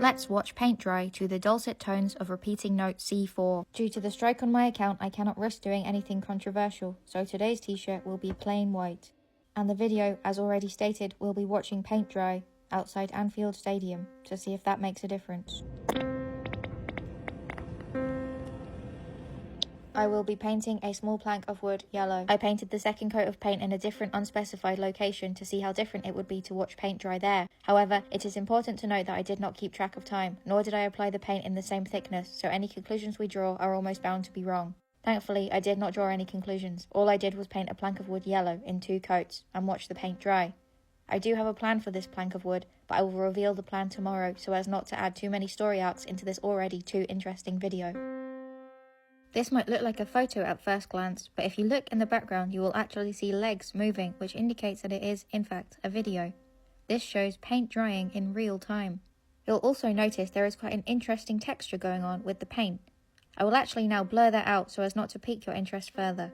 Let's watch paint dry to the dulcet tones of repeating note C4. Due to the strike on my account, I cannot risk doing anything controversial, so today's t-shirt will be plain white. And the video, as already stated, will be watching paint dry outside Anfield Stadium to see if that makes a difference. I will be painting a small plank of wood yellow. I painted the second coat of paint in a different unspecified location to see how different it would be to watch paint dry there. However, it is important to note that I did not keep track of time, nor did I apply the paint in the same thickness, so any conclusions we draw are almost bound to be wrong. Thankfully, I did not draw any conclusions. All I did was paint a plank of wood yellow in 2 coats and watch the paint dry. I do have a plan for this plank of wood, but I will reveal the plan tomorrow so as not to add too many story arcs into this already too interesting video. This might look like a photo at first glance, but if you look in the background you will actually see legs moving, which indicates that it is, in fact, a video. This shows paint drying in real time. You'll also notice there is quite an interesting texture going on with the paint. I will actually now blur that out so as not to pique your interest further.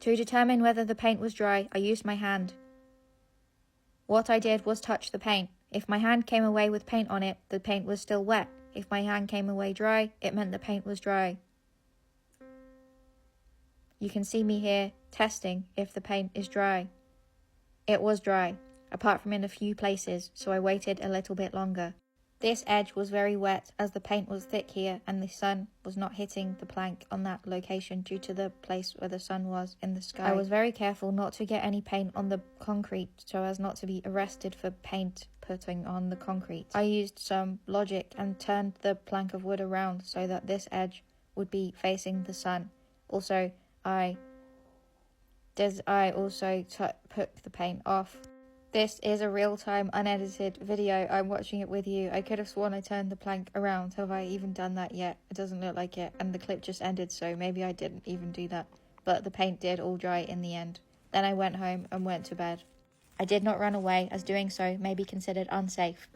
To determine whether the paint was dry, I used my hand. What I did was touch the paint. If my hand came away with paint on it, the paint was still wet. If my hand came away dry, it meant the paint was dry. You can see me here testing if the paint is dry. It was dry, apart from in a few places, so I waited a little bit longer. This edge was very wet as the paint was thick here and the sun was not hitting the plank on that location due to the place where the sun was in the sky. I was very careful not to get any paint on the concrete so as not to be arrested for paint putting on the concrete. I used some logic and turned the plank of wood around so that this edge would be facing the sun. Also, I also took the paint off. This is a real-time unedited video. I'm watching it with you. I could have sworn I turned the plank around. Have I even done that yet? It doesn't look like it, and the clip just ended, so maybe I didn't even do that. But the paint did all dry in the end. Then I went home and went to bed. I did not run away, as doing so may be considered unsafe.